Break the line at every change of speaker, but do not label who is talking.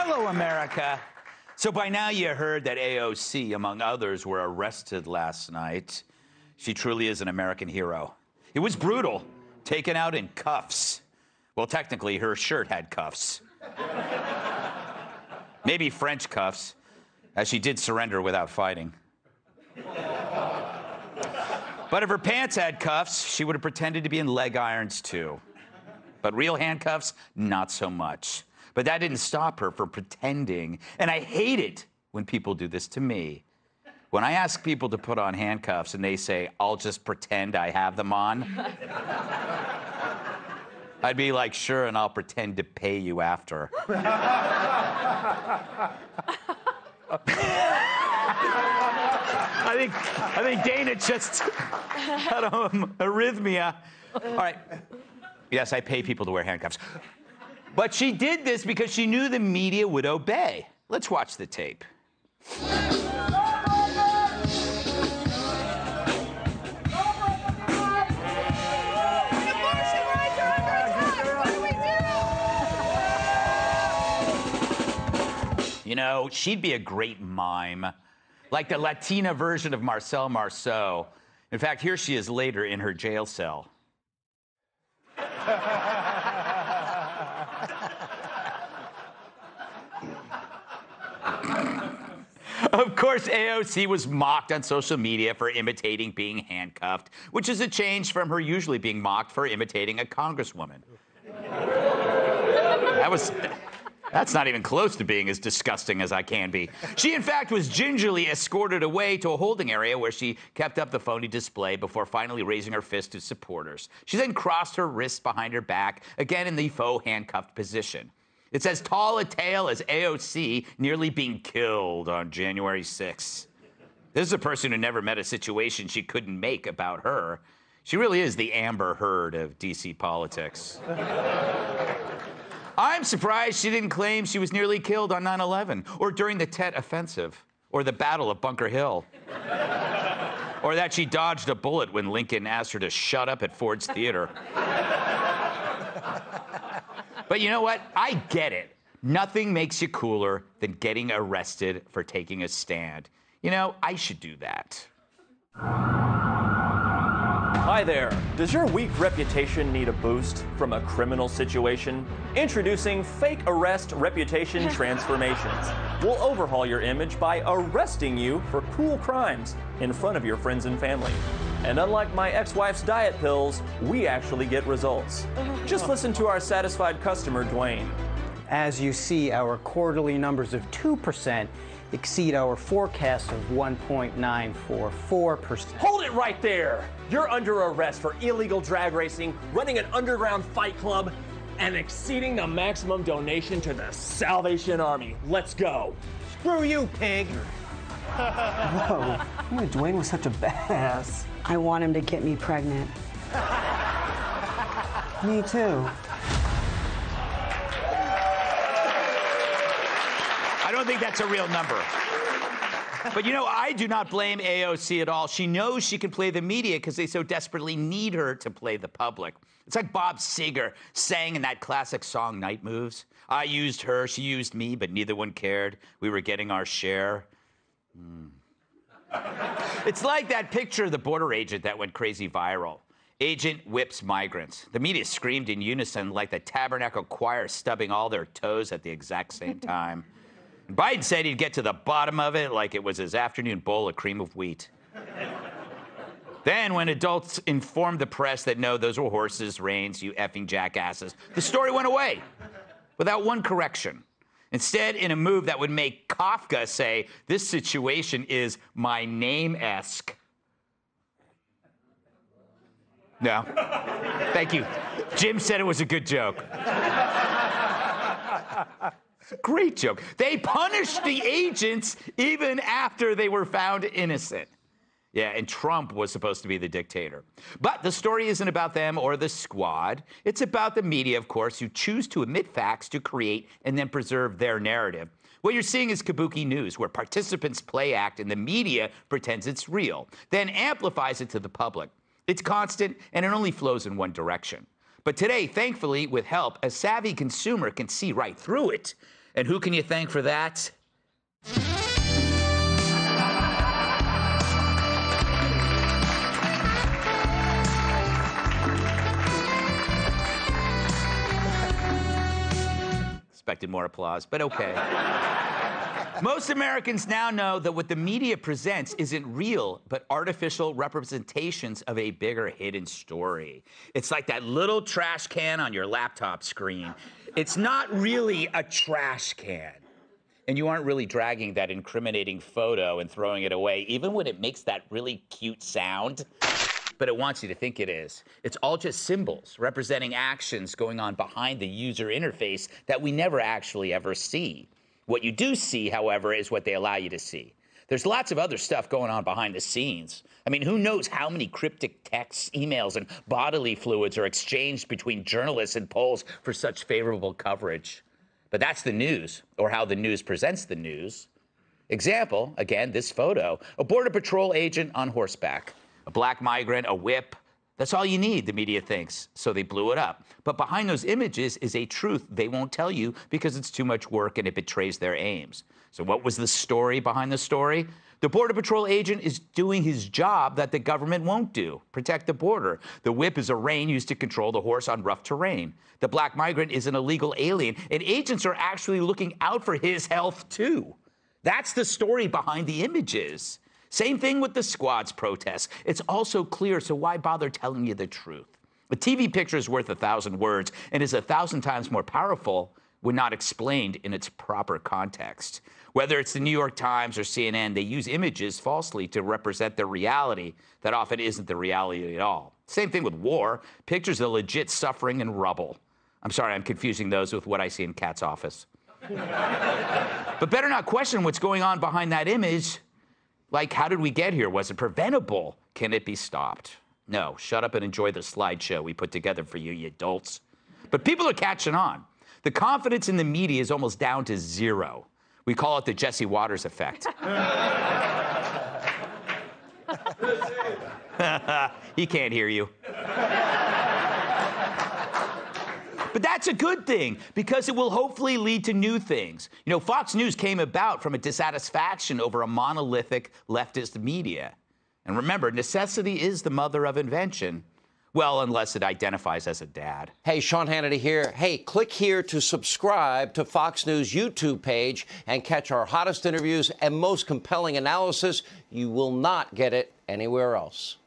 Hello, America. So by now you heard that AOC, among others, were arrested last night. She truly is an American hero. It was brutal, taken out in cuffs. Well, technically, her shirt had cuffs. Maybe French cuffs, as she did surrender without fighting. But if her pants had cuffs, she would have pretended to be in leg irons too. But real handcuffs, not so much. But that didn't stop her from pretending. And I hate it when people do this to me. When I ask people to put on handcuffs and they say, I'll just pretend I have them on, I'd be like, sure, and I'll pretend to pay you after. I think Dana just had an arrhythmia. All right. Yes, I pay people to wear handcuffs. But she did this because she knew the media would obey. Let's watch the tape. You know, she'd be a great mime, like the Latina version of Marcel Marceau. In fact, here she is later in her jail cell. Of course, AOC was mocked on social media for imitating being handcuffed, which is a change from her usually being mocked for imitating a congresswoman. That's not even close to being as disgusting as I can be. She, in fact, was gingerly escorted away to a holding area where she kept up the phony display before finally raising her fist to supporters. She then crossed her wrists behind her back, again in the faux handcuffed position. It's as tall a tale as AOC nearly being killed on January 6th. This is a person who never met a situation she couldn't make about her. She really is the Amber Heard of D.C. politics. I'm surprised she didn't claim she was nearly killed on 9/11, or during the Tet Offensive, or the Battle of Bunker Hill, or that she dodged a bullet when Lincoln asked her to shut up at Ford's Theater. But you know what? I get it. Nothing makes you cooler than getting arrested for taking a stand. You know, I should do that.
Hi there. Does your weak reputation need a boost from a criminal situation? Introducing Fake Arrest Reputation Transformations. We'll overhaul your image by arresting you for cool crimes in front of your friends and family. And unlike my ex-wife's diet pills, we actually get results. Just listen to our satisfied customer, Dwayne.
As you see, our quarterly numbers of 2% exceed our forecast of 1.944%.
Hold it right there! You're under arrest for illegal drag racing, running an underground fight club, and exceeding the maximum donation to the Salvation Army. Let's go.
Screw you, pig!
Whoa, you knew Dwayne was such a badass.
I want him to get me pregnant.
Me too.
I don't think that's a real number. But you know, I do not blame AOC at all. She knows she can play the media because they so desperately need her to play the public. It's like Bob Seger sang in that classic song, Night Moves. I used her, she used me, but neither one cared. We were getting our share. It's like that picture of the border agent that went crazy viral. Agent whips migrants. The media screamed in unison like the Tabernacle Choir stubbing all their toes at the exact same time. Biden said he'd get to the bottom of it like it was his afternoon bowl of cream of wheat. Then, when adults informed the press that no, those were horses, reins, you effing jackasses, the story went away without one correction. Instead, in a move that would make Kafka say, this situation is my name-esque. No. Thank you. Jim said it was a good joke. Great joke. They punished the agents even after they were found innocent. Yeah, and Trump was supposed to be the dictator. But the story isn't about them or the squad. It's about the media, of course, who choose to omit facts to create and then preserve their narrative. What you're seeing is kabuki news, where participants play act and the media pretends it's real, then amplifies it to the public. It's constant, and it only flows in one direction. But today, thankfully, with help, a savvy consumer can see right through it. And who can you thank for that? Expected more applause, but okay. Most Americans now know that what the media presents isn't real, but artificial representations of a bigger hidden story. It's like that little trash can on your laptop screen. It's not really a trash can. And you aren't really dragging that incriminating photo and throwing it away, even when it makes that really cute sound. But it wants you to think it is. It's all just symbols representing actions going on behind the user interface that we never actually ever see. What you do see, however, is what they allow you to see. There's lots of other stuff going on behind the scenes. I mean, who knows how many cryptic texts, emails, and bodily fluids are exchanged between journalists and polls for such favorable coverage. But that's the news, or how the news presents the news. Example, again, this photo. A Border Patrol agent on horseback. A black migrant, a whip. That's all you need, the media thinks, so they blew it up. But behind those images is a truth they won't tell you because it's too much work and it betrays their aims. So what was the story behind the story? The Border Patrol agent is doing his job that the government won't do, protect the border. The whip is a rein used to control the horse on rough terrain. The black migrant is an illegal alien, and agents are actually looking out for his health, too. That's the story behind the images. Same thing with the Squad's protests. It's also clear, so why bother telling you the truth? A TV picture is worth 1,000 words and is 1,000 times more powerful when not explained in its proper context. Whether it's the New York Times or CNN, they use images falsely to represent their reality that often isn't the reality at all. Same thing with war. Pictures of legit suffering and rubble. I'm sorry, I'm confusing those with what I see in Kat's office. But better not question what's going on behind that image. Like, how did we get here? Was it preventable? Can it be stopped? No, shut up and enjoy the slideshow we put together for you, you adults. But people are catching on. The confidence in the media is almost down to zero. We call it the Jesse Waters effect. He can't hear you. But that's a good thing, because it will hopefully lead to new things. You know, Fox News came about from a dissatisfaction over a monolithic leftist media. And remember, necessity is the mother of invention. Well, unless it identifies as a dad.
Hey, Sean Hannity here. Hey, click here to subscribe to Fox News YouTube page and catch our hottest interviews and most compelling analysis. You will not get it anywhere else.